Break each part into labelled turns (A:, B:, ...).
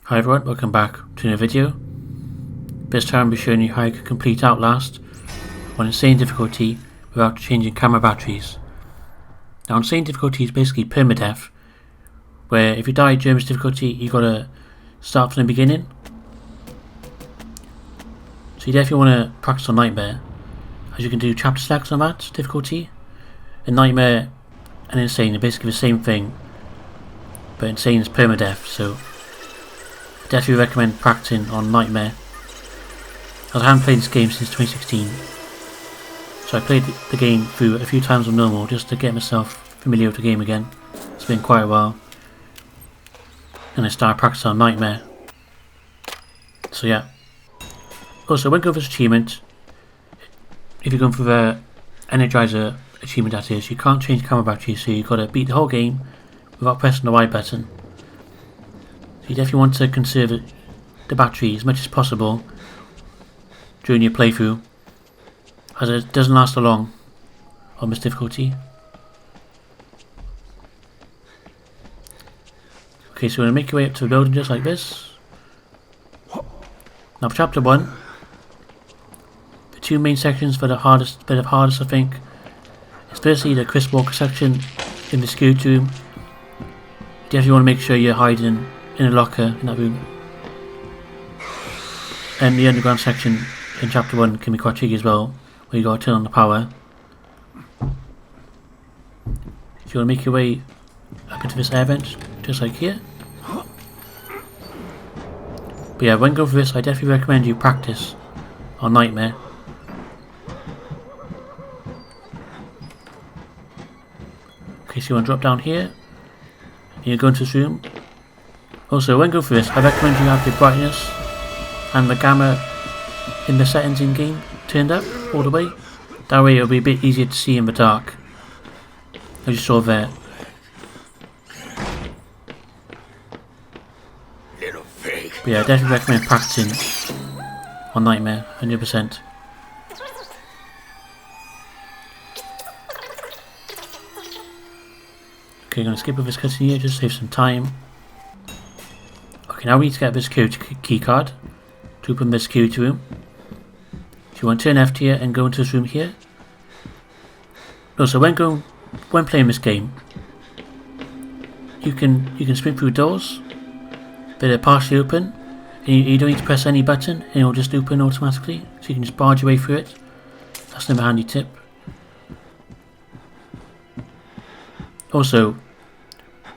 A: Hi everyone, welcome back to another video. This time I'll be showing you how you can complete Outlast on insane difficulty without changing camera batteries. Now insane difficulty is basically permadeath, where if you die during this difficulty you gotta start from the beginning. So you definitely want to practice on Nightmare, as you can do chapter selects on that difficulty. And Nightmare and Insane are basically the same thing, but Insane is permadeath, so I definitely recommend practicing on Nightmare, as I haven't played this game since 2016. So I played the game through a few times on normal just to get myself familiar with the game again. It's been quite a while. And I started practicing on Nightmare. So yeah. Also, when going for this achievement, if you're going for the Energizer achievement that is, you can't change camera batteries, so you've got to beat the whole game without pressing the Y button. So you definitely want to conserve the battery as much as possible during your playthrough, as it doesn't last so long on this difficulty. Okay, so we're going to make your way up to the building just like this. Now for chapter 1, the two main sections for the hardest I think, is firstly the Chris Walker section in the security room. You definitely want to make sure you're hiding in a locker in that room. And the underground section in chapter 1 can be quite tricky as well, where you gotta turn on the power. So you want to make your way up into this air vent, just like here. But yeah, when going for this, I definitely recommend you practice on Nightmare. Okay, so you want to drop down here, and you go into this room. Also, when going for this, I recommend you have the brightness and the gamma in the settings in game turned up all the way. That way it'll be a bit easier to see in the dark, as you saw there. But yeah, I definitely recommend practicing on Nightmare, 100%. Okay, I'm going to skip over this cutscene here, just save some time. Okay, now we need to get this security key card to open this security room. So you want to turn left here and go into this room here. Also, when playing this game, you can sprint through doors, but they're partially open, and you don't need to press any button, and it'll just open automatically. So you can just barge your way through it. That's another handy tip. Also,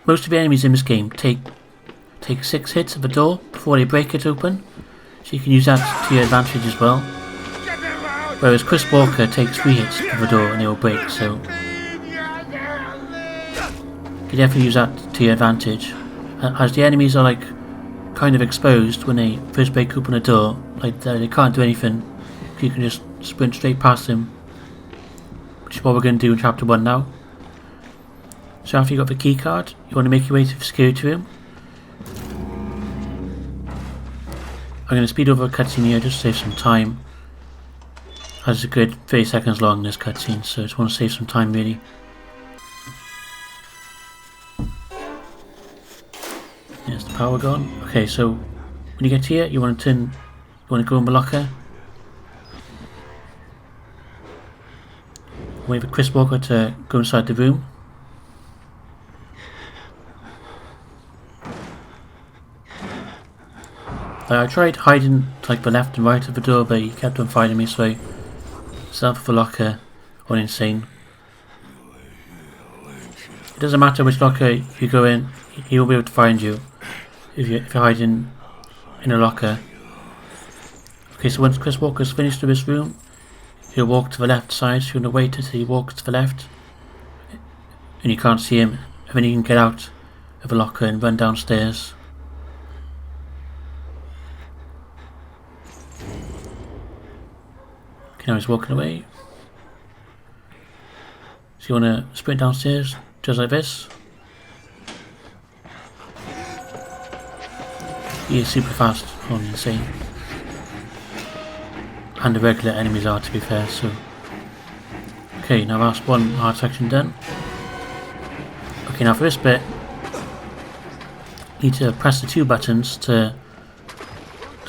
A: most of the enemies in this game take 6 hits of the door before they break it open, so you can use that to your advantage as well. Whereas Chris Walker takes 3 hits of the door and they will break, so you can definitely use that to your advantage. As the enemies are like kind of exposed when they first break open a door, like they can't do anything, you can just sprint straight past them, which is what we're going to do in chapter 1 now. So after you got the key card, you want to make your way to the security room. I'm going to speed over a cutscene here just to save some time, as it's a good 30 seconds long this cutscene, so I just want to save some time really. There's the power gone. Okay, so when you get here, you want to go in the locker. Wait for Chris Walker to go inside the room. I tried hiding to like the left and right of the door, but he kept on finding me, so I set up the locker on Insane. It doesn't matter which locker you go in, he will be able to find you if you're hiding in a locker. Okay, so once Chris Walker's finished with this room, he'll walk to the left side, so you're going to wait until he walks to the left, and you can't see him, and then you can get out of the locker and run downstairs. Okay, now he's walking away. So you want to sprint downstairs, just like this. He is super fast on Insane. And the regular enemies are, to be fair, so. Okay, now that's one hard section done. Okay, now for this bit, need to press the 2 buttons to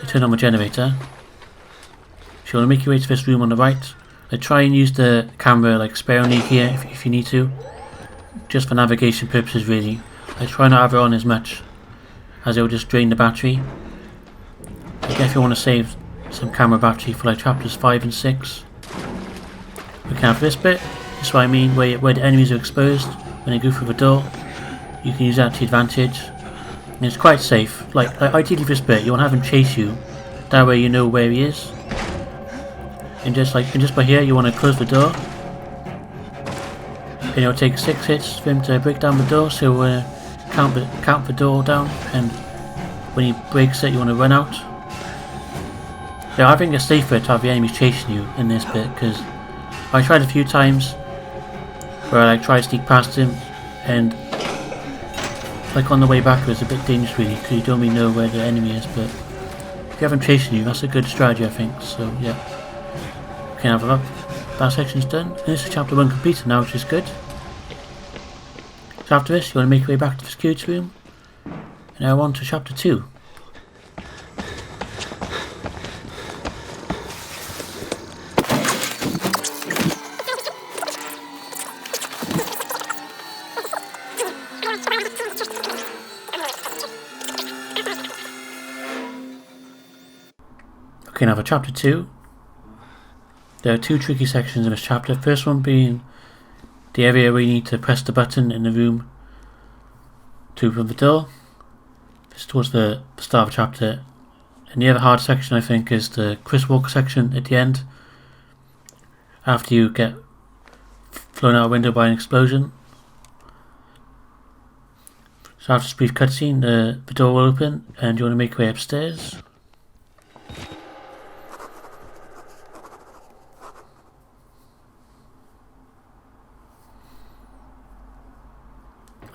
A: turn on the generator. So you want to make your way to this room on the right. Try and use the camera like sparingly here if you need to, just for navigation purposes really. Try not to have it on as much, as it will just drain the battery. If you want to save some camera battery for like chapters 5 and 6. We can have this bit, that's what I mean, where the enemies are exposed when they go through the door. You can use that to your advantage. And it's quite safe. Like ideally this bit, you want to have him chase you. That way you know where he is. And just by here, you want to close the door. And it'll take 6 hits for him to break down the door. So count the door down, and when he breaks it, you want to run out. Yeah, I think it's safer to have the enemies chasing you in this bit, because I tried a few times where I tried to sneak past him, and like on the way back it was a bit dangerous really, because you don't really know where the enemy is. But if you have him chasing you, that's a good strategy I think. So yeah, we can have that section's done. And this is chapter 1 completed now, which is good. So after this, you want to make your way back to the security room, and now on to chapter 2. Okay, now for chapter 2, there are 2 tricky sections in this chapter. First one being the area where you need to press the button in the room to open the door. This is towards the start of the chapter. And the other hard section I think is the Chris Walker section at the end, after you get flown out a window by an explosion. So after this brief cutscene, the door will open and you want to make your way upstairs.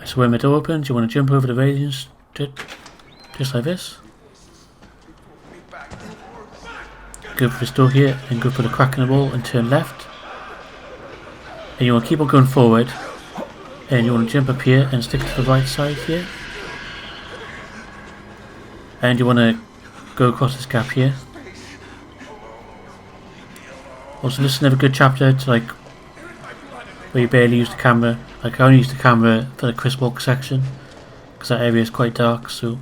A: So when the door opens, you want to jump over the railings, just like this. Go for this door here, and go for the crack in the wall and turn left. And you want to keep on going forward, and you want to jump up here and stick to the right side here. And you want to go across this gap here. Also, this is another good chapter to like where you barely use the camera. Like I only use the camera for the Chris Walker section, because that area is quite dark, so.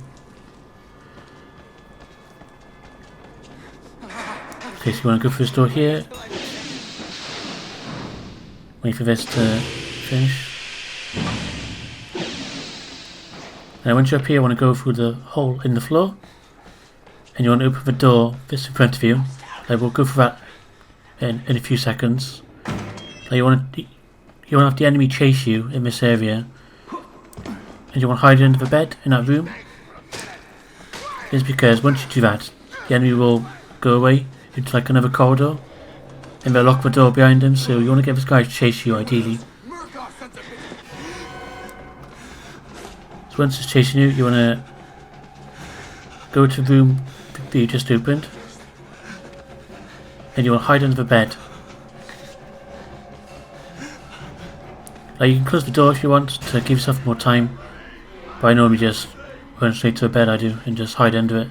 A: Okay, so you want to go for this door here. Wait for this to finish. Now once you're up here, you want to go through the hole in the floor. And you want to open the door that's in front of you. Like we'll go for that in a few seconds. Now you want to have the enemy chase you in this area, and you want to hide under the bed in that room. It's because once you do that, the enemy will go away into like another corridor, and they'll lock the door behind him. So you want to get this guy to chase you ideally. So once he's chasing you, you want to go to the room that you just opened, and you want to hide under the bed. You can close the door if you want to give yourself more time, but I normally just run straight to a bed, I do, and just hide under it.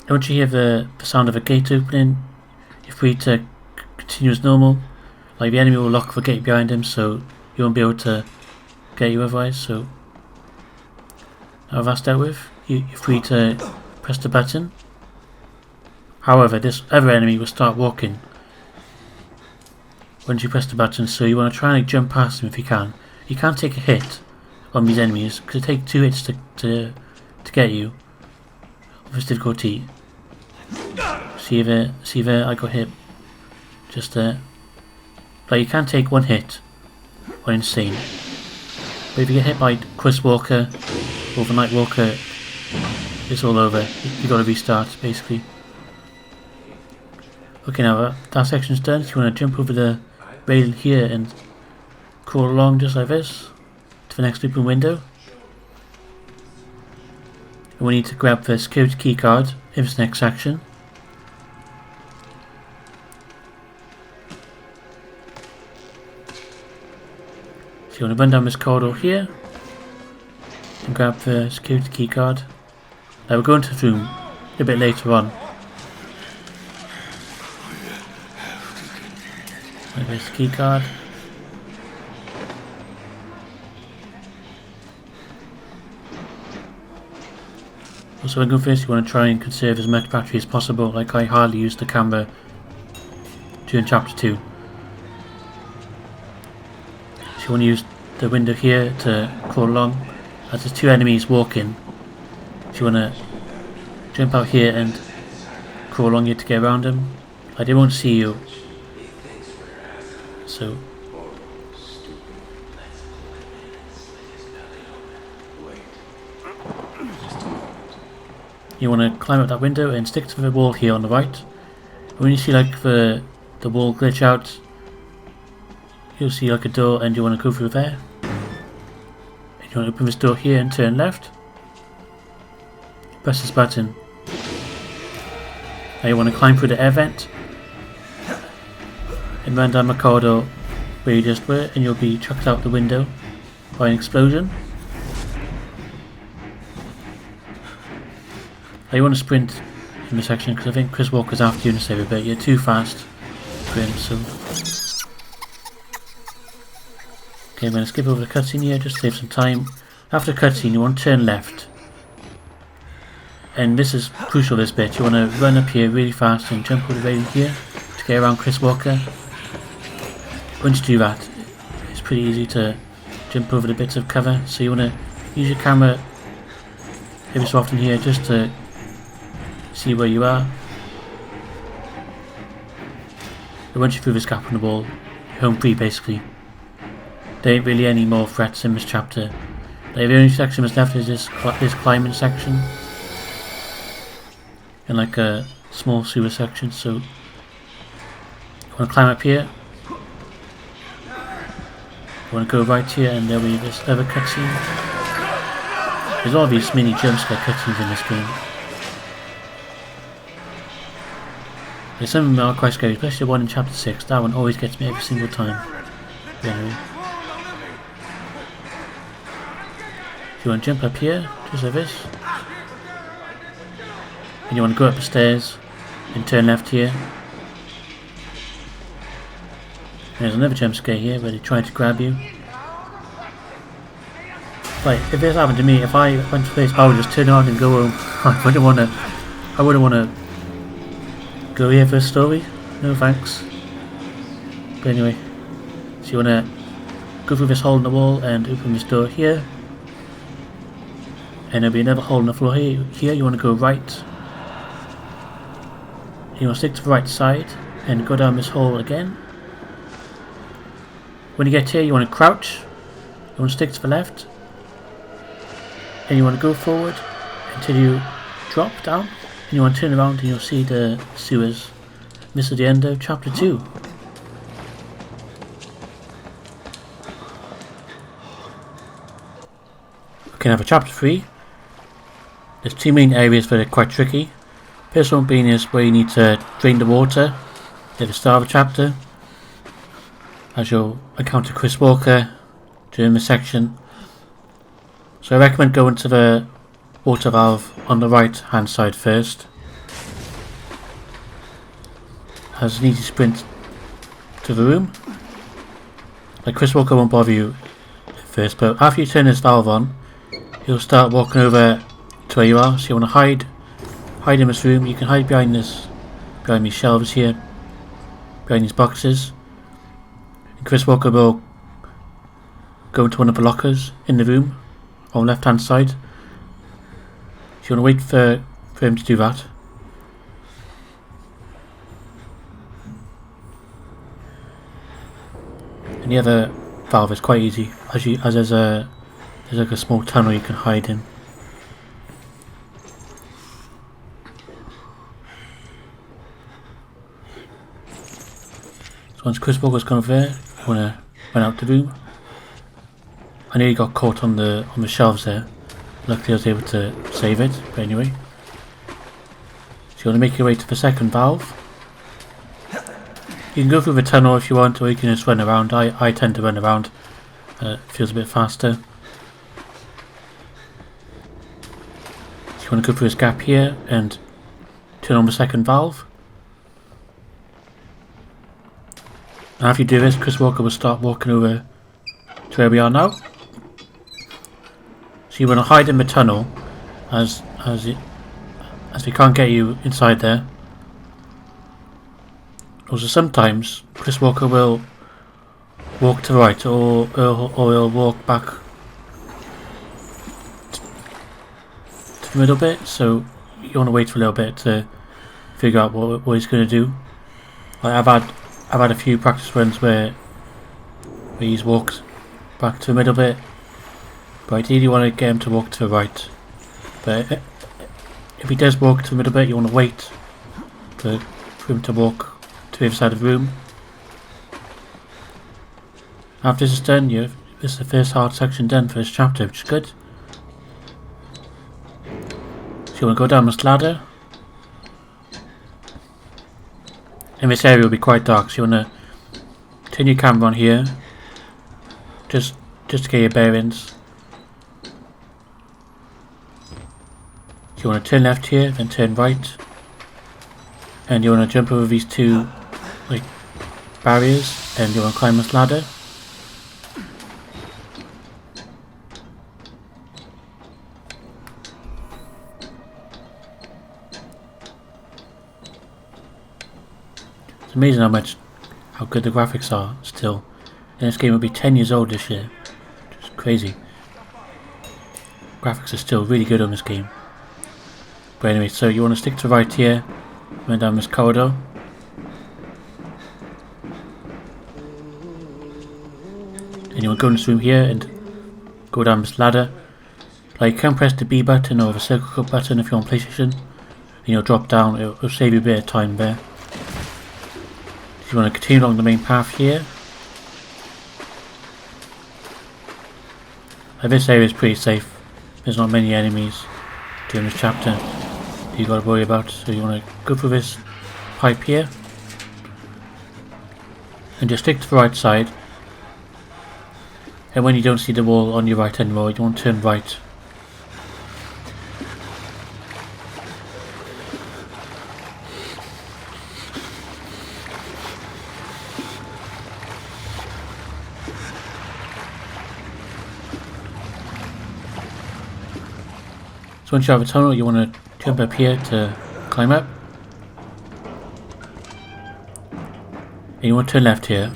A: And once you hear the sound of a gate opening, you're free to continue as normal. Like the enemy will lock the gate behind him, so you won't be able to get you otherwise. So now that's dealt with, you're free to press the button. However, this other enemy will start walking once you press the button, so you want to try and jump past them if you can. You can't take a hit on these enemies, because it takes 2 hits to get you with this difficulty. See there, I got hit just there. But you can take 1 hit on insane. But if you get hit by Chris Walker or the Night Walker, it's all over. You got to restart basically. Okay, now that section's done. So you want to jump over the rail here and crawl along just like this to the next open window. And we need to grab the security key card in this next section. So you want to run down this corridor here, and grab the security key card. Now we're going to the room a bit later on. Right, there's the key card. Also when going first you want to try and conserve as much battery as possible, like I hardly used the camera during chapter 2. So you want to use the window here to crawl along. As there's 2 enemies walking, so you want to jump out here and crawl along here to get around them. Like they won't see you. So you want to climb up that window and stick to the wall here on the right. When you see like the wall glitch out, you'll see like a door and you want to go through there. And you want to open this door here and turn left. Press this button. Now you want to climb through the air vent and run down the corridor where you just were, and you'll be chucked out the window by an explosion. Now you want to sprint in this section because I think Chris Walker's after you in a saver bit. You're too fast for him, so okay, I'm going to skip over the cutscene here just to save some time. After the cutscene you want to turn left, and this is crucial, this bit. You want to run up here really fast and jump over the railing here to get around Chris Walker. Once you do that, it's pretty easy to jump over the bits of cover, so you want to use your camera every so often here just to see where you are. And once you're through this gap on the wall, you're home free basically. There ain't really any more threats in this chapter. Like, the only section that's left is this climbing section and like a small sewer section, so you want to climb up here. You want to go right here and there'll be this other cutscene. There's all these mini jump scare cutscenes in this game. Yeah, some of them are quite scary, especially the one in chapter 6. That one always gets me every single time. But anyway. So you want to jump up here, just like this. And you want to go up the stairs and turn left here. There's another jump scare here where they try to grab you. Like, if this happened to me, if I went to place, I would just turn around and go home. I wouldn't want to go here for a story. No thanks. But anyway, so you want to go through this hole in the wall and open this door here. And there'll be another hole in the floor here. Here you want to go right. You want to stick to the right side and go down this hole again. When you get here you want to crouch, you want to stick to the left, and you want to go forward until you drop down, and you want to turn around and you'll see the sewers. This is the end of chapter 2. Okay, now for chapter 3, there's 2 main areas that are quite tricky. First one being is where you need to drain the water at the start of the chapter, as you'll encounter Chris Walker during this section. So I recommend going to the water valve on the right hand side first, as an easy sprint to the room. Like, Chris Walker won't bother you at first, but after you turn this valve on, you'll start walking over to where you are. So you want to hide in this room. You can hide behind these shelves here, behind these boxes. Chris Walker will go into one of the lockers in the room on the left hand side. So you want to wait for him to do that. And the other valve is quite easy, as there's like a small tunnel you can hide in. So once Chris Walker's gone over there, you want to run out the room. I nearly got caught on the shelves there. Luckily I was able to save it, but anyway. So you want to make your way to the second valve. You can go through the tunnel if you want, or you can just run around. I tend to run around. It feels a bit faster. you want to go through this gap here and turn on the second valve. And after you do this, Chris Walker will start walking over to where we are now. So you want to hide in the tunnel as we can't get you inside there. Also sometimes Chris Walker will walk to the right or he'll walk back to the middle bit, so you want to wait for a little bit to figure out what he's going to do. Like I've had a few practice runs where he's walked back to the middle bit, but ideally you want to get him to walk to the right. But if he does walk to the middle bit, you want to wait for him to walk to the other side of the room. After this is done, this is the first hard section done for this chapter, which is good. So you want to go down this ladder. And this area will be quite dark, so you want to turn your camera on here, just to get your bearings. So you want to turn left here, then turn right, and you want to jump over these two barriers, and you want to climb this ladder. It's amazing how good the graphics are still. And this game will be 10 years old this year. Just crazy. Graphics are still really good on this game. But anyway, so you want to stick to right here, went down this corridor. And you want to go in this room here and go down this ladder. Like, you can press the B button or the circle cut button if you're on PlayStation. And you'll drop down, it'll save you a bit of time there. So you want to continue along the main path here. This area is pretty safe. There's not many enemies during this chapter that you've got to worry about. So you want to go through this pipe here. And just stick to the right side. And when you don't see the wall on your right anymore, you want to turn right. So once you have a tunnel, you want to jump up here to climb up. And you want to turn left here.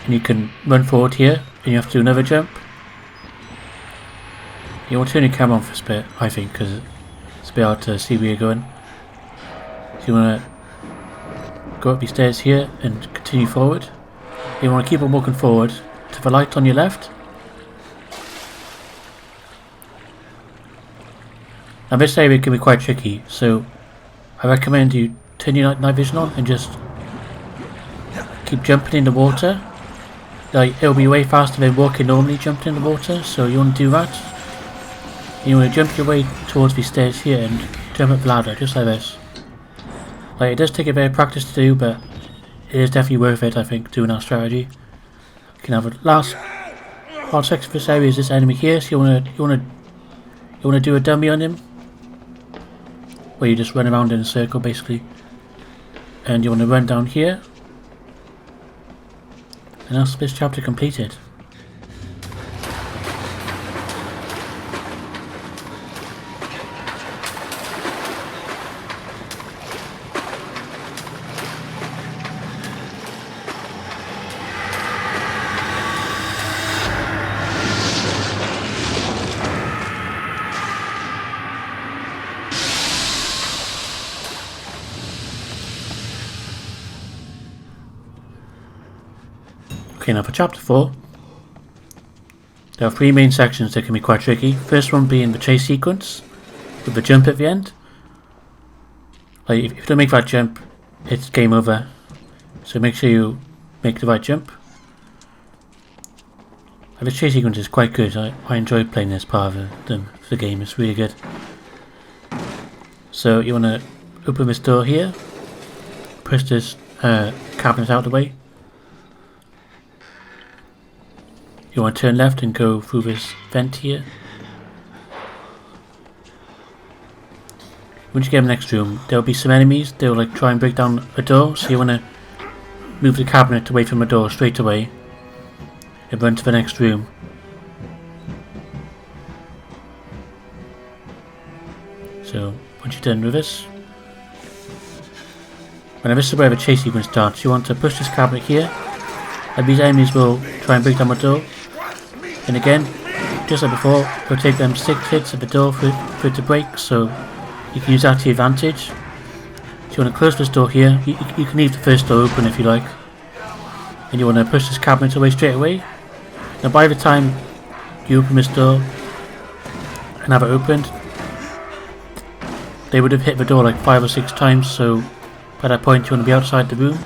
A: And you can run forward here, and you have to do another jump. You want to turn your camera on for this bit, I think, because it's a bit hard to see where you're going. So you want to go up these stairs here and continue forward. You want to keep on walking forward to the light on your left. Now this area can be quite tricky, so I recommend you turn your night vision on and just keep jumping in the water. Like, it'll be way faster than walking normally jumping in the water, so you want to do that. You want to jump your way towards these stairs here and jump up the ladder, just like this. Like, it does take a bit of practice to do, but it is definitely worth it, I think, doing that strategy. You can have a last hard section for this area is this enemy here, so you want to do a dummy on him, where you just run around in a circle basically, and you want to run down here, and that's this chapter completed. Okay, now for chapter 4, there are 3 main sections that can be quite tricky. First one being the chase sequence, with the jump at the end. Like, if you don't make that jump, it's game over. So make sure you make the right jump. And the chase sequence is quite good. I enjoy playing this part of the game, it's really good. So you want to open this door here, push this cabinet out of the way. You want to turn left and go through this vent here. Once you get in the next room, there will be some enemies. They will like try and break down a door, so you want to move the cabinet away from the door straight away and run to the next room. So once you're done with this, whenever this is where the chase sequence starts, you want to push this cabinet here, and these enemies will try and break down the door. And again, just like before, it'll take them 6 hits at the door for it to break, so you can use that to your advantage. So you want to close this door here. You can leave the first door open if you like. And you want to push this cabinet away straight away. Now by the time you open this door and have it opened, they would have hit the door like 5 or 6 times, so by that point you want to be outside the room.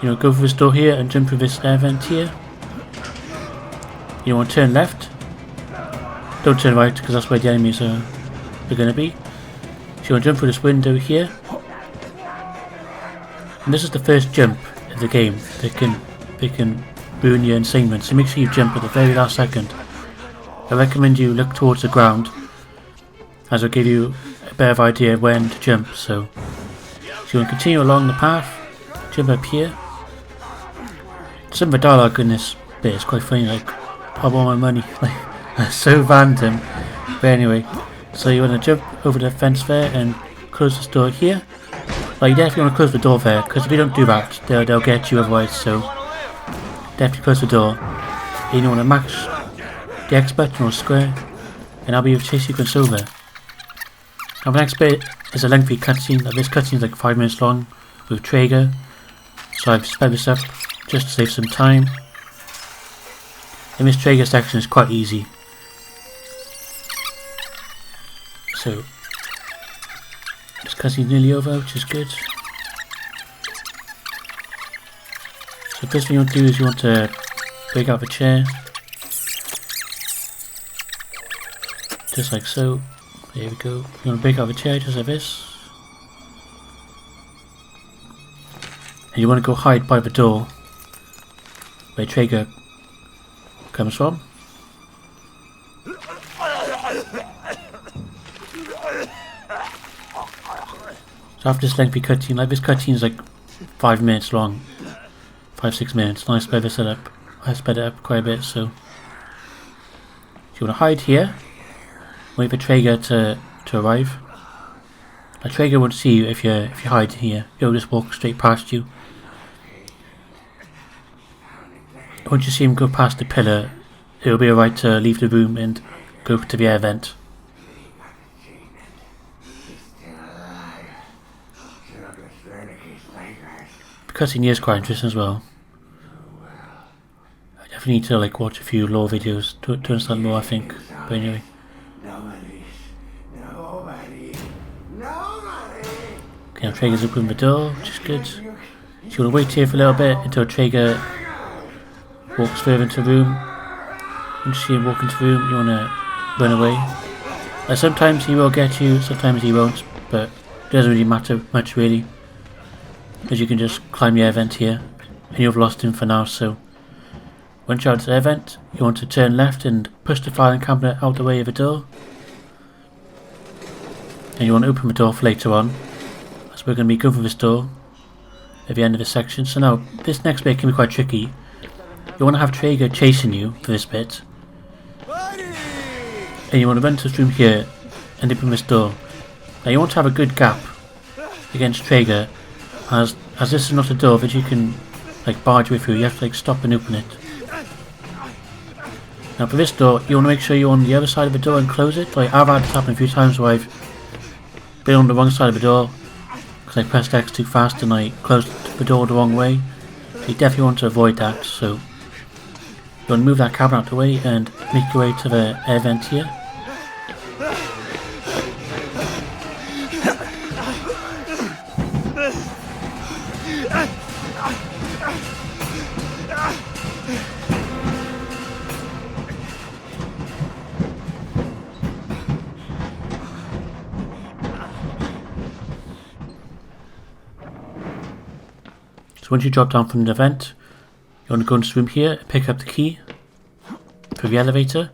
A: You know, go through this door here and jump through this air vent here. You want to turn left. Don't turn right because that's where the enemies are going to be. So you want to jump through this window here. And this is the first jump of the game. They can ruin your ensanement, so make sure you jump at the very last second. I recommend you look towards the ground, as it'll give you a better idea of when to jump. So you want to continue along the path, jump up here. Some of the dialogue in this bit is quite funny, like, I want my money, like, so random. But anyway, so you want to jump over the fence there and close this door here. Like, you definitely want to close the door there, because if you don't do that, they'll get you otherwise, so definitely close the door. And you want to max the X button or square, and that'll be your chase sequence over. Now the next bit is a lengthy cutscene. This cutscene is like 5 minutes long with Trager, so I've sped this up just to save some time. And this Trager section is quite easy. So this cutscene is nearly over, which is good. So first thing you want to do is you want to break out the chair. Just like so. There we go. You want to break out the chair just like this. And you want to go hide by the door where Trager comes from. So after this lengthy cutscene, like this cutscene is like 5 minutes long, 5-6 minutes, and I sped this up. I sped it up quite a bit, so you want to hide here, wait for Trager to arrive. Now Trager won't see you if you hide here. He'll just walk straight past you. Once you see him go past the pillar, it'll be alright to leave the room and go to the air vent. The cutscene is quite interesting as well. I definitely need to like watch a few lore videos to understand more, I think. But anyway. Okay, now Trager's opening the door, which is good. So you want to wait here for a little bit until Trager walks further into the room. Once you see him walk into the room, you want to run away. Sometimes he will get you, sometimes he won't, but it doesn't really matter much really, as you can just climb the air vent here, and you've lost him for now. So once you're out of the air vent, you want to turn left and push the filing cabinet out the way of the door, and you want to open the door for later on, as we're going to be going for this door at the end of this section. So now this next bit can be quite tricky. You want to have Trager chasing you for this bit, and you want to run to this room here and open this door. Now you want to have a good gap against Trager, as this is not a door that you can like barge way through. You have to like stop and open it. Now for this door, you want to make sure you're on the other side of the door and close it. Like I've had this happen a few times where I've been on the wrong side of the door because I pressed X too fast and I closed the door the wrong way. So you definitely want to avoid that. So you want to move that cabinet out of the way and make your way to the air vent here. So once you drop down from the vent, you want to go into this room here and pick up the key for the elevator.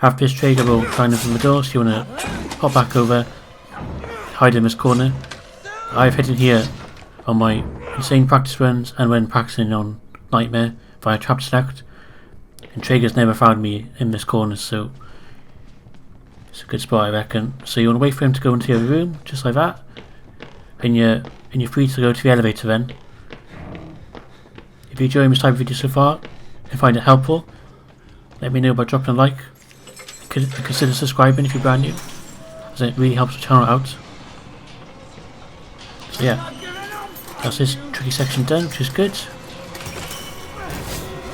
A: After this, Trager will try and open the door, so you want to pop back over, hide in this corner. I've hidden here on my insane practice runs and when practicing on Nightmare via Trap Select, and Trager's never found me in this corner, so it's a good spot, I reckon. So you want to wait for him to go into your room, just like that, and you're free to go to the elevator then. If you enjoy this type of video so far and find it helpful, let me know by dropping a like. Consider subscribing if you're brand new, as it really helps the channel out. So yeah, that's this tricky section done, which is good.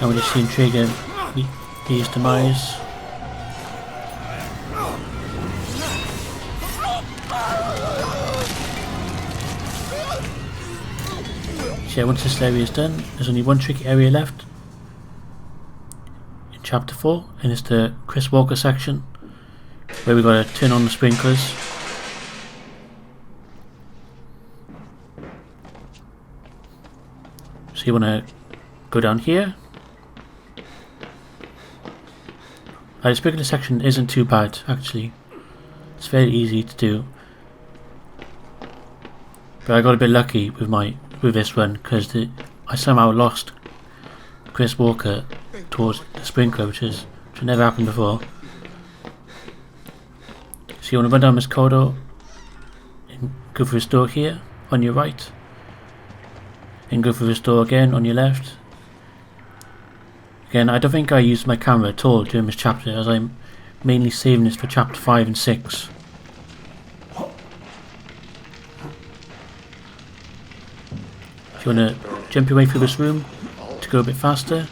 A: Now we're just seeing Trager meet his demise. So yeah, once this area is done, there's only one tricky area left in chapter 4, and it's the Chris Walker section, where we've got to turn on the sprinklers. So you want to go down here. The sprinkler section isn't too bad, actually. It's very easy to do. But I got a bit lucky with this one, because I somehow lost Chris Walker towards the sprinkler, which never happened before. So you want to run down this corridor and go through this door here on your right, and go through this door again on your left. Again, I don't think I used my camera at all during this chapter, as I'm mainly saving this for chapter 5 and 6. If you want to jump your way through this room to go a bit faster,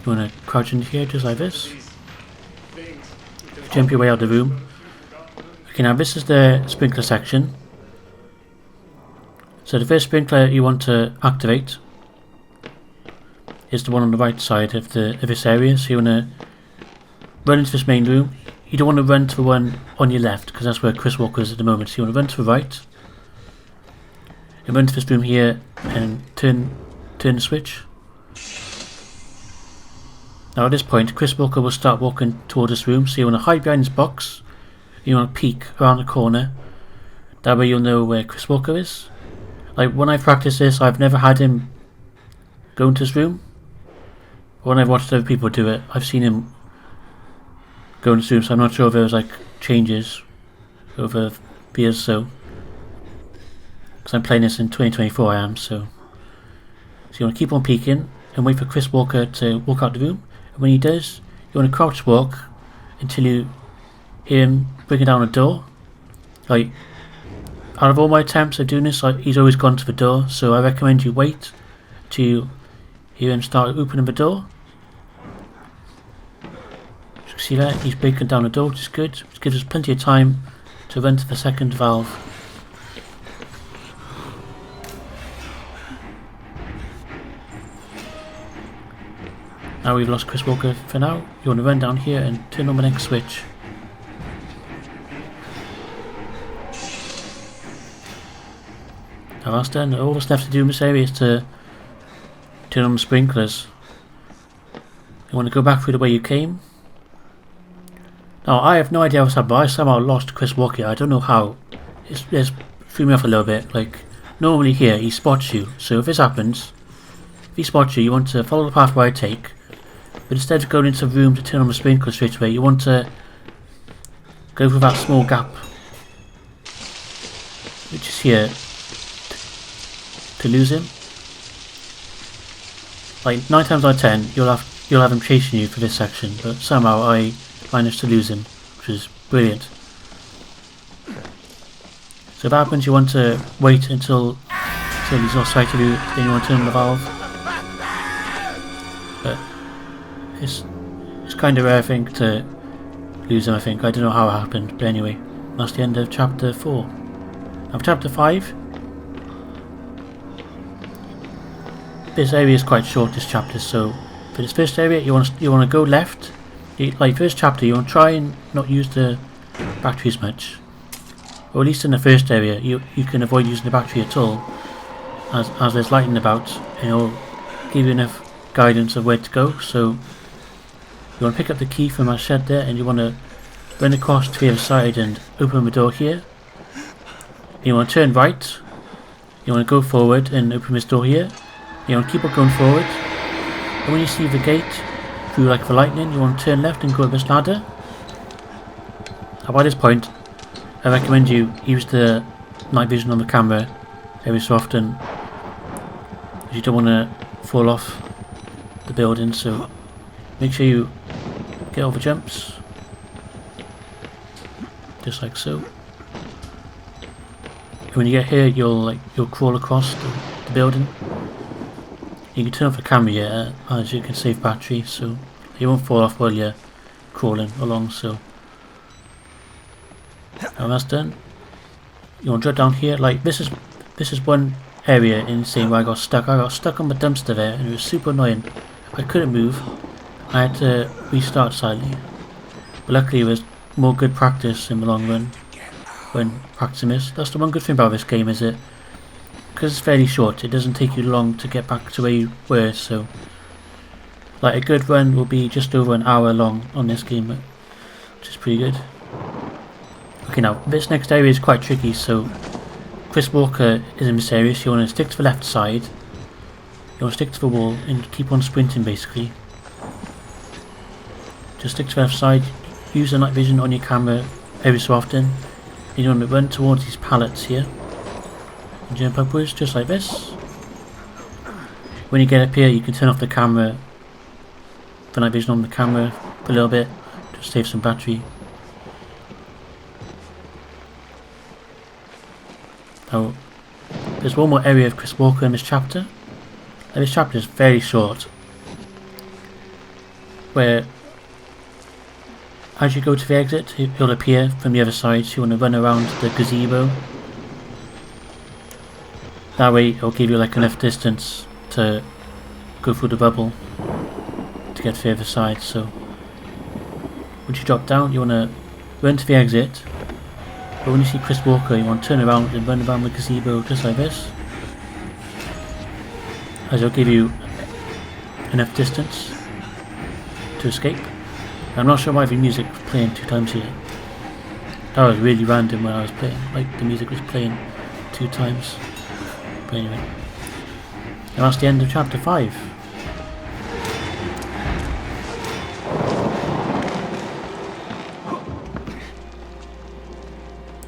A: you want to crouch into here just like this. Jump your way out of the room. Okay, now this is the sprinkler section. So the first sprinkler you want to activate is the one on the right side of this area. So you want to run into this main room. You don't want to run to the one on your left, because that's where Chris Walker is at the moment. So you want to run to the right and run to this room here and turn the switch. Now at this point, Chris Walker will start walking towards this room. So you want to hide behind this box. You want to peek around the corner. That way you'll know where Chris Walker is. Like when I practice this, I've never had him go into this room. When I've watched other people do it, I've seen him go into this room, so I'm not sure if there was like changes over the years, so because I'm playing this in 2024 I am, so you want to keep on peeking and wait for Chris Walker to walk out the room, and when he does, you want to crouch walk until you hear him breaking down a door. Like, out of all my attempts at doing this, he's always gone to the door, so I recommend you wait to hear him start opening the door. See that? He's breaking down the door, which is good. Which gives us plenty of time to run to the second valve. Now we've lost Chris Walker for now. You want to run down here and turn on the next switch. Now that's done. All that's left to do in this area is to turn on the sprinklers. You want to go back through the way you came. Now I have no idea what's happened, but I somehow lost Chris Walker. I don't know how. It's threw me off a little bit. Like, normally here he spots you, so if this happens, if he spots you, you want to follow the pathway I take, but instead of going into the room to turn on the sprinkler straight away, you want to go through that small gap, which is here, to lose him. Like 9 times out of 10, you'll have him chasing you for this section, but somehow I managed to lose him, which is brilliant. So if that happens, you want to wait until he's lost sight of you, then you want to turn on the valve. But it's kind of rare, I think, to lose him, I think. I don't know how it happened, but anyway, that's the end of chapter 4. Now for chapter 5, this area is quite short, this chapter, so for this first area you want to go left. Like first chapter, you want to try and not use the battery as much, or at least in the first area you can avoid using the battery at all, as there's lighting about and it'll give you enough guidance of where to go. So You want to pick up the key from our shed there, and you want to run across to the other side and open the door here. You want to turn right. You want to go forward and open this door here. You want to keep on going forward. And when you see the gate through like the lightning, you want to turn left and go up this ladder. Now by this point, I recommend you use the night vision on the camera every so often, because you don't want to fall off the building, so make sure you get all the jumps, just like so. And when you get here, you'll crawl across the building. You can turn off the camera here, as you can save battery, so you won't fall off while you're crawling along. So, and that's done. You want to drop down here. Like this is one area in Insane where I got stuck. I got stuck on the dumpster there, and it was super annoying. I couldn't move. I had to restart slightly, but luckily it was more good practice in the long run when practicing this. That's the one good thing about this game, is it? Because it's fairly short, it doesn't take you long to get back to where you were, so like a good run will be just over an hour long on this game, which is pretty good. Okay, now this next area is quite tricky, so Chris Walker is in this area, so you want to stick to the left side, you want to stick to the wall and keep on sprinting basically. Just stick to the left side, use the night vision on your camera every so often, and you want to run towards these pallets here. Jump upwards just like this. When you get up here, you can turn off the camera, the night vision on the camera for a little bit, just save some battery. Now there's one more area of Chris Walker in this chapter, and this chapter is very short, where as you go to the exit, he'll appear from the other side, so you want to run around the gazebo. That way it'll give you like enough distance to go through the bubble to get to the other side. So once you drop down, you want to run to the exit, but when you see Chris Walker, you want to turn around and run around the gazebo just like this, as it'll give you enough distance to escape. I'm not sure why the music was playing 2 times here. That was really random when I was playing, like the music was playing 2 times. But anyway, and that's the end of chapter 5.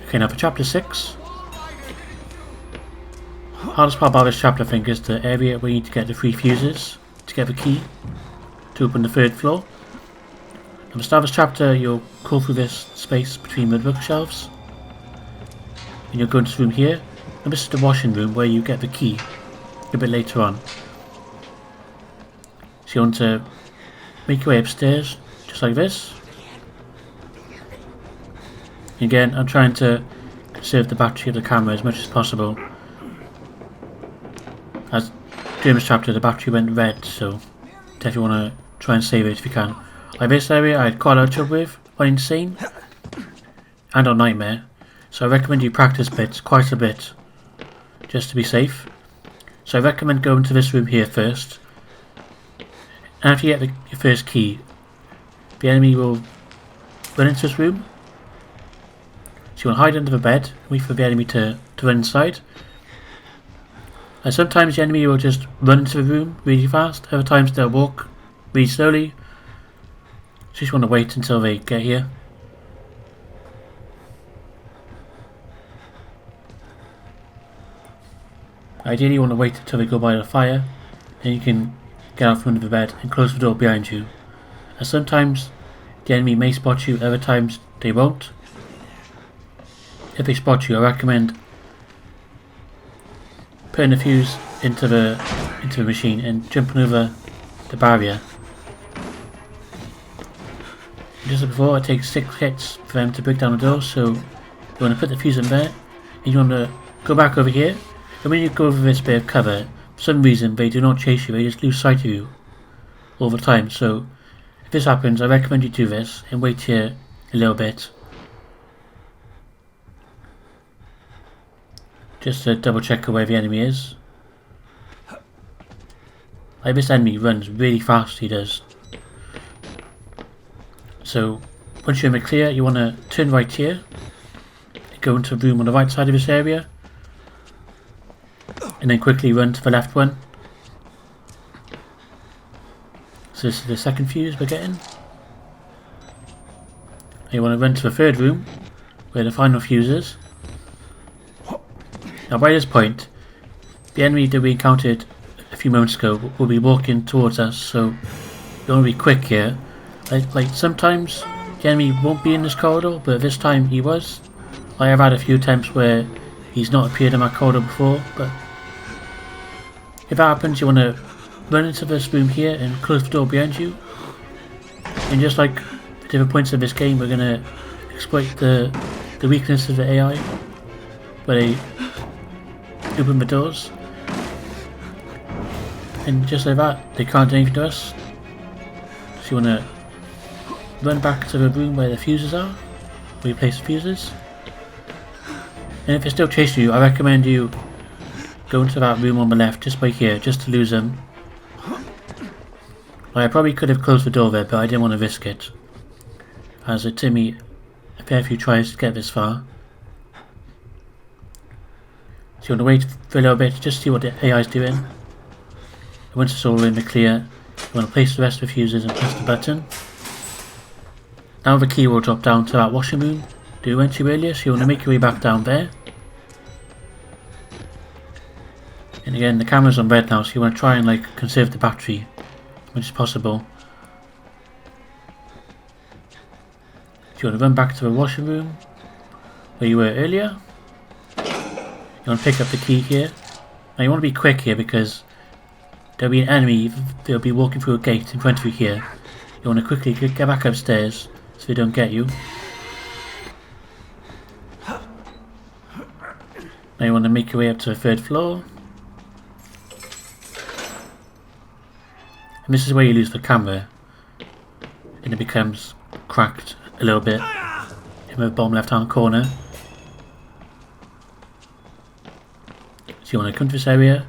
A: Okay, now for chapter 6. Hardest part about this chapter, I think, is the area where you need to get the 3 fuses to get the key to open the 3rd floor. At the start of this chapter, you'll crawl through this space between the bookshelves, and you'll go into this room here. And this is the washing room where you get the key a bit later on. So you want to make your way upstairs, just like this. Again, I'm trying to conserve the battery of the camera as much as possible, as during this chapter the battery went red, so definitely want to try and save it if you can. Like this area I had quite a lot of trouble with on Insane and on Nightmare, so I recommend you practice bits quite a bit just to be safe. So I recommend going to this room here first, and after you get your first key, the enemy will run into this room. So you want to hide under the bed, wait for the enemy to run inside. And sometimes the enemy will just run into the room really fast, other times they'll walk really slowly. So you just want to wait until they get here. Ideally you want to wait until they go by the fire, then you can get out from under the bed and close the door behind you. And sometimes the enemy may spot you, other times they won't. If they spot you, I recommend putting the fuse into the machine and jumping over the barrier. Just as before, it takes 6 hits for them to break down the door, so you want to put the fuse in there, and you want to go back over here, and when you go over this bit of cover, for some reason they do not chase you, they just lose sight of you all the time. So if this happens, I recommend you do this and wait here a little bit, just to double check where the enemy is. Like this enemy runs really fast, he does. So once you're in the clear, you want to turn right here, go into the room on the right side of this area, and then quickly run to the left one. So this is the second fuse we're getting. And you want to run to the third room, where the final fuse is. Now by this point, the enemy that we encountered a few moments ago will be walking towards us, so you want to be quick here. Like sometimes the enemy won't be in this corridor, but this time he was. I have had a few attempts where he's not appeared in my corridor before, but if that happens, you want to run into this room here and close the door behind you. And just like the different points of this game, we're going to exploit the weakness of the AI, where they open the doors. And just like that, they can't do anything to us. So you want to run back to the room where the fuses are, where you place the fuses. And if they're still chasing you, I recommend you go into that room on the left, just by here, just to lose them. I probably could have closed the door there, but I didn't want to risk it, as it took me a fair few tries to get this far. So you want to wait for a little bit, just see what the AI is doing. And once it's all in the clear, you want to place the rest of the fuses and press the button. Now the key will drop down to that washing room that we went to earlier, so you want to make your way back down there. And again, the camera's on red now, so you want to try and conserve the battery as much as possible. So you want to run back to the washing room where you were earlier. You want to pick up the key here. Now you want to be quick here because there'll be an enemy that'll be walking through a gate in front of you here. You want to quickly get back upstairs so they don't get you. Now you want to make your way up to the third floor. And this is where you lose the camera, and it becomes cracked a little bit in the bottom left hand corner. So you want to come to this area,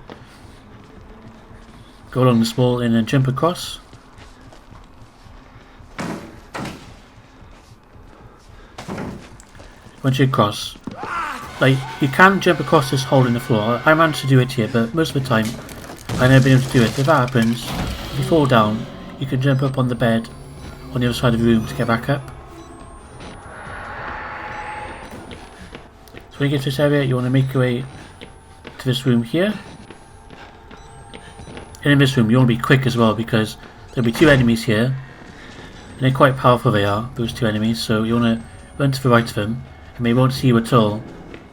A: go along this wall and then jump across. Once you cross, you can jump across this hole in the floor. I managed to do it here, but most of the time I've never been able to do it. If that happens, if you fall down, you can jump up on the bed on the other side of the room to get back up. So when you get to this area, you want to make your way to this room here. And in this room, you want to be quick as well, because there'll be two enemies here. And they're quite powerful, they are, those two enemies. So you want to run to the right of them, and they won't see you at all,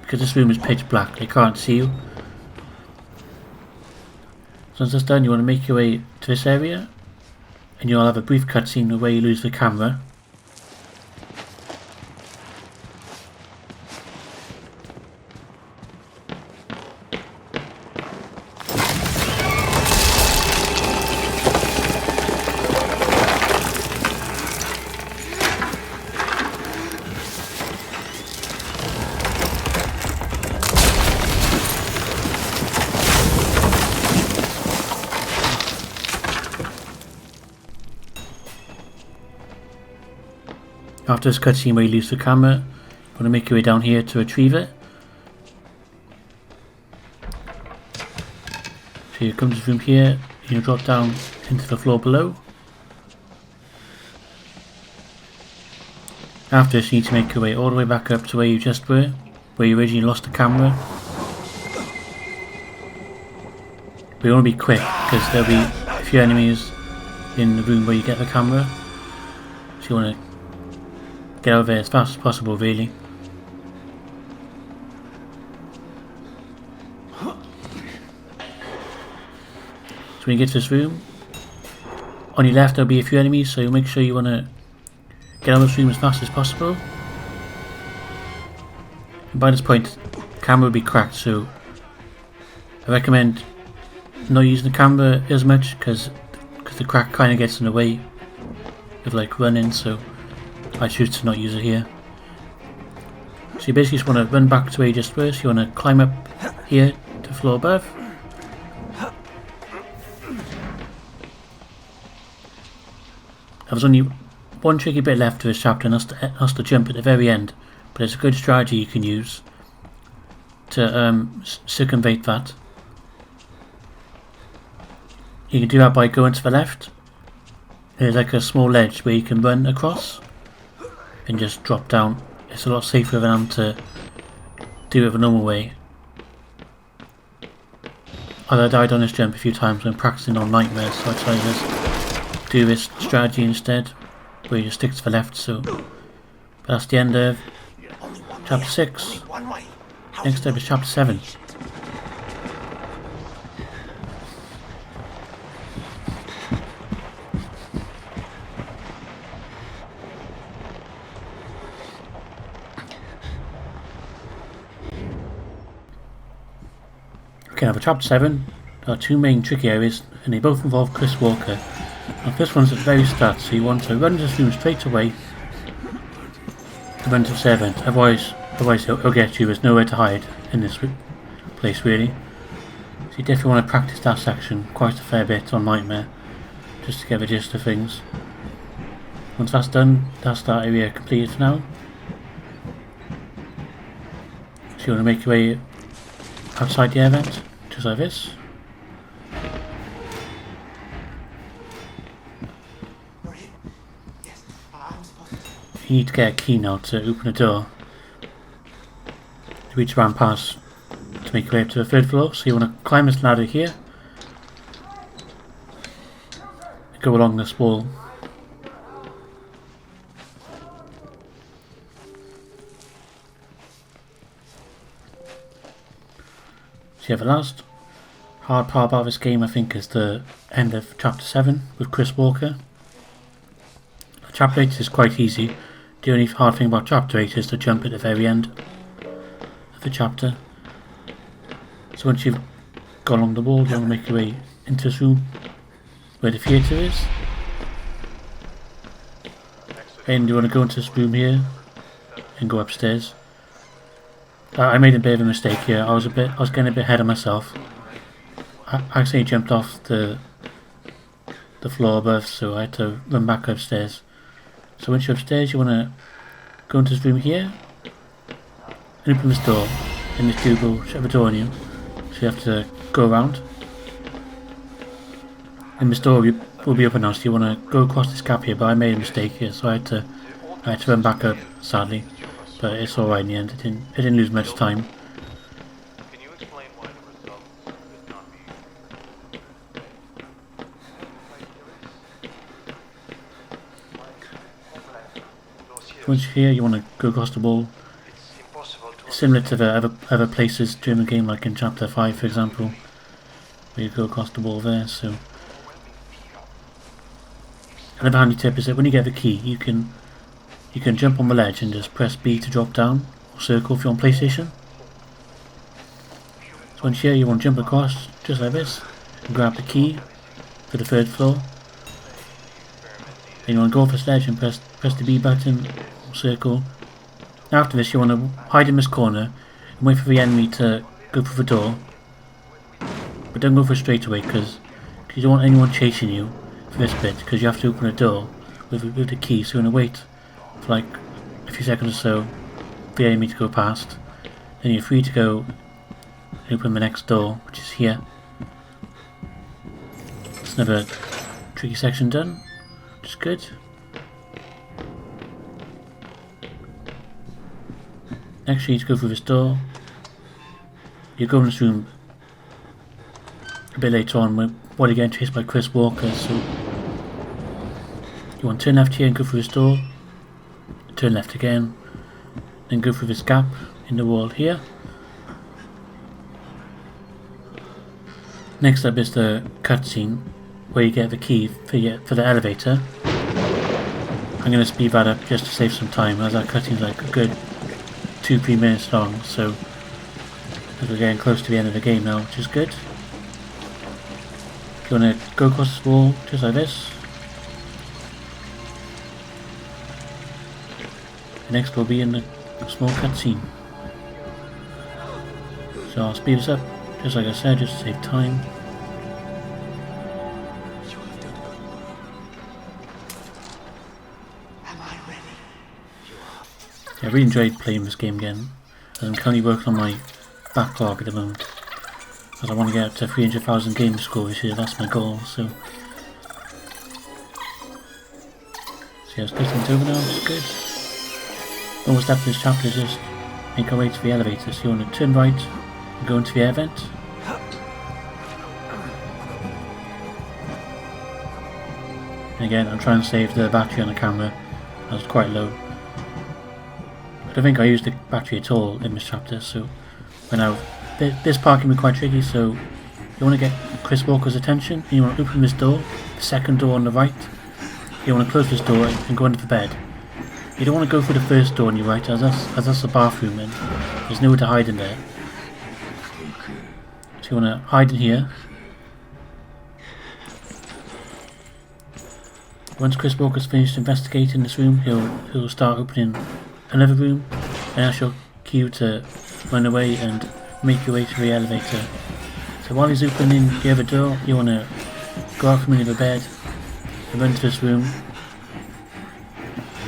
A: because this room is pitch black, they can't see you. So once that's done, you want to make your way to this area, and you'll have a brief cutscene where you lose the camera. After this cutscene where you lose the camera, you want to make your way down here to retrieve it. So you come to this room here, you drop down into the floor below. After this, you need to make your way all the way back up to where you just were, where you originally lost the camera. But you want to be quick, because there'll be a few enemies in the room where you get the camera. So you want to get out of there as fast as possible, really. So when you get to this room, on your left there'll be a few enemies, so you make sure you want to get out of this room as fast as possible. And by this point, the camera will be cracked, so I recommend not using the camera as much, because the crack kind of gets in the way of running, so I choose to not use it here. So you basically just want to run back to where you just were, so you want to climb up here to the floor above. There's only one tricky bit left to this chapter, and that's to jump at the very end. But it's a good strategy you can use to circumvent that. You can do that by going to the left. There's like a small ledge where you can run across and just drop down. It's a lot safer than to do it the normal way. I died on this jump a few times when practicing on nightmares, so I try to just do this strategy instead, where you just stick to the left. So but that's the end of chapter 6. Next up is chapter 7. Okay, now for chapter 7, there are two main tricky areas, and they both involve Chris Walker. Now, the first one's at the very start, so you want to run to this room straight away and run to the servant. Otherwise he'll get you. There's nowhere to hide in this place, really. So you definitely want to practice that section quite a fair bit on Nightmare, just to get the gist of things. Once that's done, that's that area completed for now. So you want to make your way outside the air vent, just like this. You need to get a key now to open a door to reach around past to make your way up to the 3rd floor. So you want to climb this ladder here, go along this wall. So yeah, the last hard part about this game, I think, is the end of chapter 7 with Chris Walker. Chapter 8 is quite easy. The only hard thing about chapter 8 is to jump at the very end of the chapter. So once you've gone along the wall, you want to make your way into this room where the theatre is. And you want to go into this room here and go upstairs. I made a bit of a mistake here. I was getting a bit ahead of myself. I accidentally jumped off the floor above, so I had to run back upstairs. So once you're upstairs, you want to go into this room here and open this door, and this dude will shut the door on you, so you have to go around. And this door will be open now, so you want to go across this gap here, but I made a mistake here, so I had to run back up, sadly. But it's alright in the end, it didn't lose much time. Once you're here, you want to go across the wall. It's similar to the other places during the game, like in chapter 5 for example, where you go across the wall there. So another handy tip is that when you get the key, you can jump on the ledge and just press B to drop down, or circle if you're on PlayStation. So once here, you want to jump across just like this and grab the key for the 3rd floor. And you want to go off this ledge and press the B button, or circle. After this, you want to hide in this corner and wait for the enemy to go through the door. But don't go for it straight away, because you don't want anyone chasing you for this bit, because you have to open a door with the key. So you want to wait for like a few seconds or so for the enemy to go past. Then you're free to go and open the next door, which is here. It's another tricky section done, which is good. Next you need to go through this door. You go in this room a bit later on while you're getting chased by Chris Walker, so you want to turn left here and go through this door, turn left again, then go through this gap in the wall here. Next up is the cutscene where you get the key for the elevator. I'm going to speed that up just to save some time, as that cutscene's like a good 2-3 minutes long, so as we're getting close to the end of the game now, which is good. You want to go across this wall just like this. The next will be in the small cutscene. So I'll speed this up, just like I said, just to save time. Yeah, I really enjoyed playing this game again, as I'm currently working on my backlog at the moment, as I want to get up to 300,000 game score this year. That's my goal. So yeah, let's get things over now. It's good. Almost after this chapter is just make our way to the elevator. So you want to turn right and go into the air vent. And again, I'm trying to save the battery on the camera, as it's quite low. I don't think I used the battery at all in this chapter, so this part can be quite tricky. So you want to get Chris Walker's attention, and you want to open this door, the second door on the right. You want to close this door and go under the bed. You don't want to go through the first door on your right, as that's the bathroom, and there's nowhere to hide in there. So you want to hide in here. Once Chris Walker's finished investigating this room, he'll start opening another room, and that's your cue to run away and make your way to the elevator. So while he's opening the other door, you want to go out from under the bed and run to this room.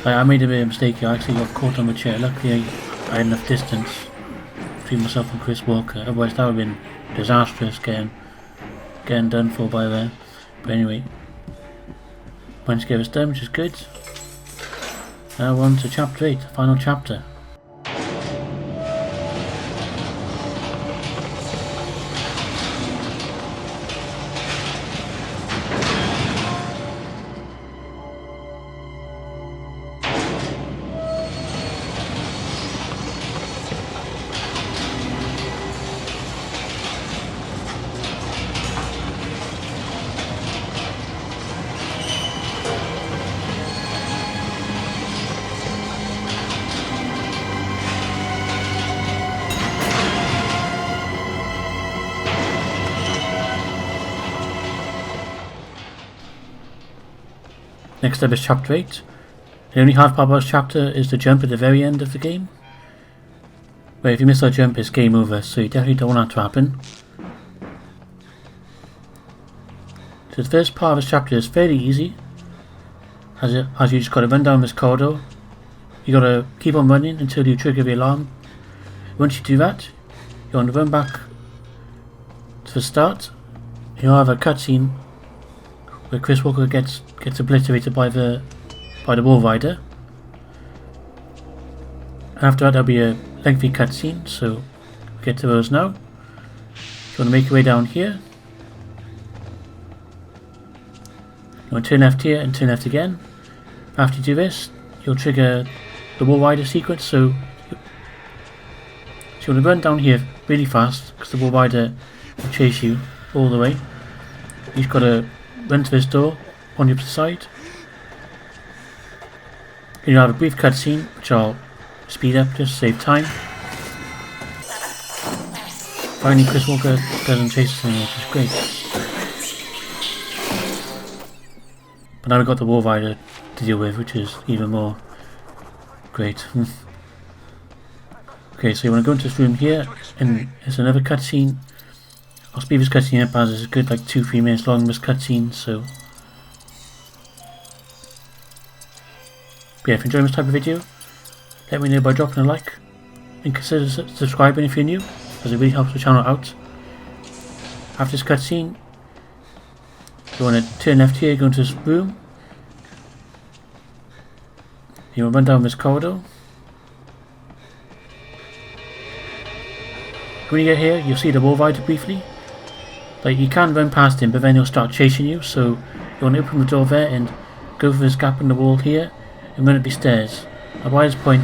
A: I made a bit of a mistake here. I actually got caught on the chair. Luckily I had enough distance between myself and Chris Walker, otherwise that would have been disastrous getting done for by there. But anyway, managed to get this done, which is good. Now we're on to chapter 8, the final chapter. Next up is chapter 8. The only hard part about this chapter is the jump at the very end of the game. But if you miss that jump, it's game over, so you definitely don't want that to happen. So the first part of this chapter is fairly easy, as you just got to run down this corridor. You got to keep on running until you trigger the alarm. Once you do that, you want to run back to the start. You'll have a cutscene where Chris Walker gets obliterated by the wall rider. After that, there'll be a lengthy cutscene, so we'll get to those now. You want to make your way down here. You want to turn left here and turn left again. After you do this, you'll trigger the wall rider sequence. So you want to run down here really fast, because the wall rider will chase you all the way. You've got to run to this door on the opposite side. You'll have a brief cutscene, which I'll speed up just to save time. Finally, Chris Walker doesn't chase us anymore, which is great. But now we've got the wall rider to deal with, which is even more great. Okay, so you want to go into this room here, and there's another cutscene. I'll speed this cutscene up as it's a good 2-3 minutes long, this cutscene, so. But yeah, if you're enjoying this type of video, let me know by dropping a like, and consider subscribing if you're new, as it really helps the channel out. After this cutscene, you want to turn left here, go into this room. You want to run down this corridor. When you get here, you'll see the wall rider briefly. You can run past him, but then he'll start chasing you, so you want to open the door there and go through this gap in the wall here and run up these stairs. And by this point,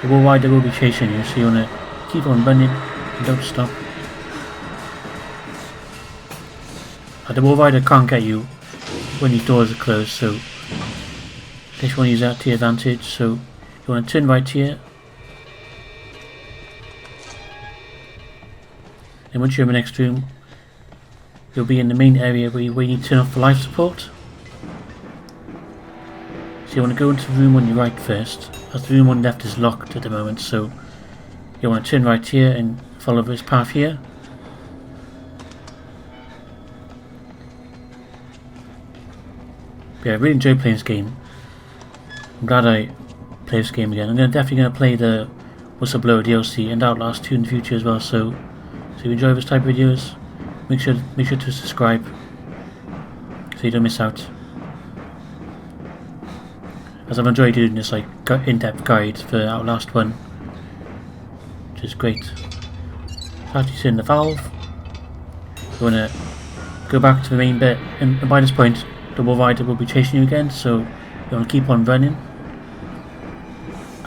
A: the wall rider will be chasing you, so you want to keep on running and don't stop. The wall rider can't get you when these doors are closed, so just want to use that to your advantage. So you want to turn right here, and once you're in the next room, you'll be in the main area where you need to turn off the life support. So you want to go into the room on your right first, as the room on the left is locked at the moment, so you want to turn right here and follow this path here. But yeah, I really enjoyed playing this game. I'm glad I play this game again. I'm definitely going to play the Whistleblower DLC and Outlast 2 in the future as well. So if you enjoy this type of videos, make sure to subscribe so you don't miss out. As I've enjoyed doing this like in-depth guide for Outlast 1, which is great. After you turn the valve, you want to go back to the main bit, and by this point the Wolf Rider will be chasing you again, so you want to keep on running.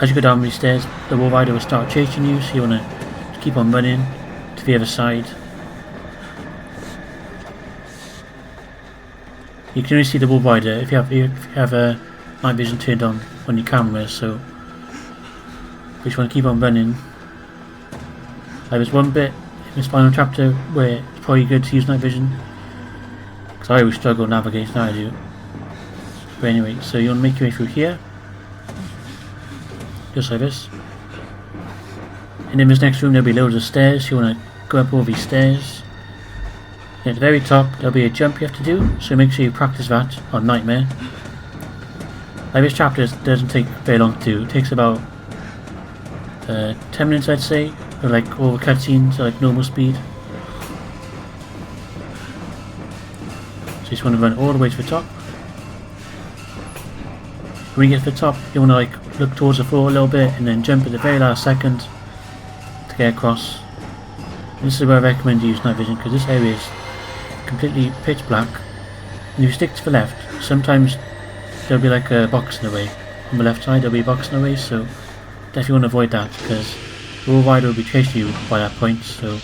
A: As you go down these stairs, the Wolf Rider will start chasing you, so you want to just keep on running to the other side. You can only see the Wolf Rider if you have night vision turned on your camera, so you just want to keep on running. There's one bit in this final chapter where it's probably good to use night vision, because I always struggle navigating, now I do. But anyway, so you want to make your way through here, just like this. And in this next room there'll be loads of stairs, so you want to go up all these stairs. And at the very top there'll be a jump you have to do, so make sure you practice that on Nightmare. Like, this chapter doesn't take very long to do, it takes about 10 minutes I'd say, with like all the cutscenes at like normal speed. So you just want to run all the way to the top. When you get to the top, you want to like look towards the floor a little bit and then jump at the very last second to get across. And this is where I recommend you use night vision, because this area is completely pitch black. And if you stick to the left, sometimes there'll be like a box in the way. On the left side there'll be a box in the way, so definitely want to avoid that, because the Wolf Rider will be chasing you by that point. So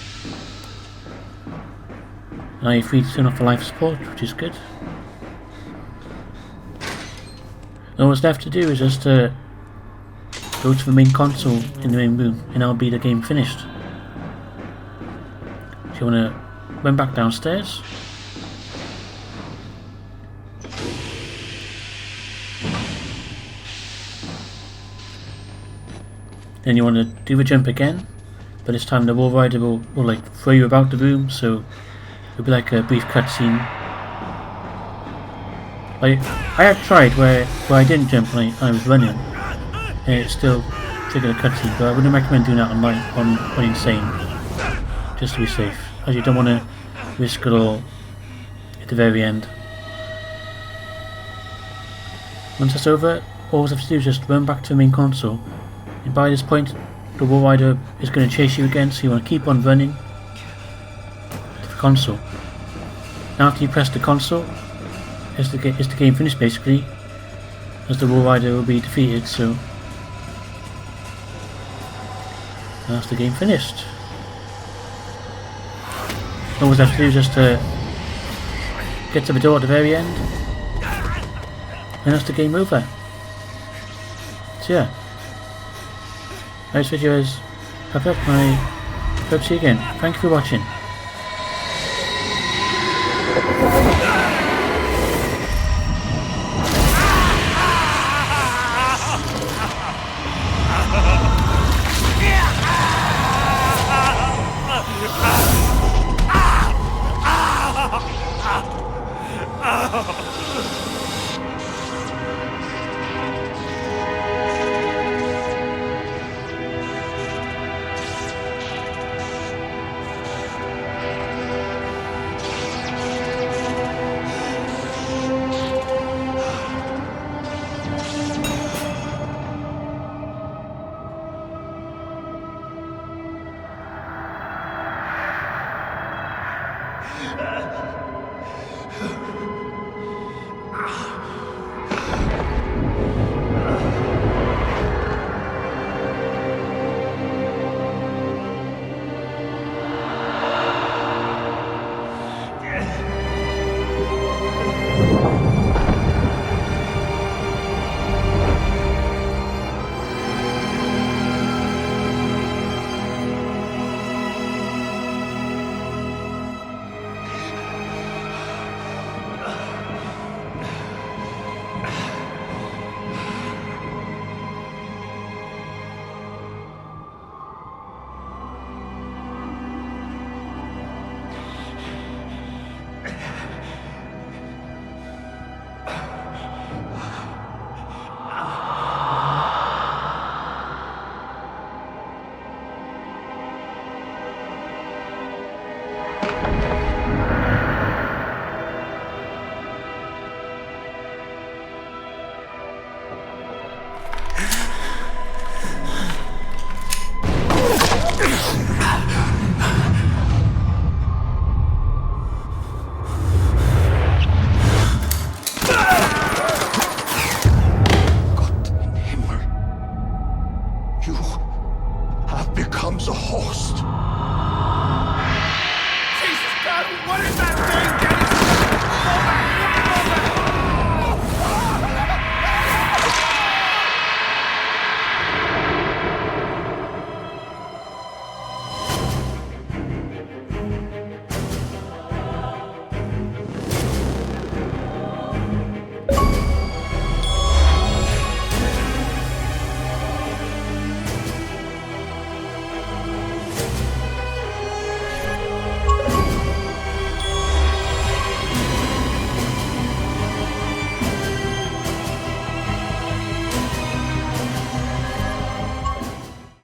A: now you're free to turn off the life support, which is good. And what's left to do is just go to the main console in the main room, and that'll be the game finished. So you want to run back downstairs. Then you want to do the jump again, but this time the Wolf Rider will like throw you about the room, so it'll be like a brief cutscene. I had tried where I didn't jump when I was running, and it still triggered a cutscene, but I wouldn't recommend doing that on Insane, just to be safe, as you don't want to risk it all at the very end. Once that's over, all you have to do is just run back to the main console. And by this point, the Wolf Rider is going to chase you again, so you want to keep on running to the console. And after you press the console, it's the game finished basically, as the Wolf Rider will be defeated. So that's the game finished. All we have to do is just get to the door at the very end, and that's the game over. So yeah. This video is wrapped up, and I hope to see you again. Thank you for watching.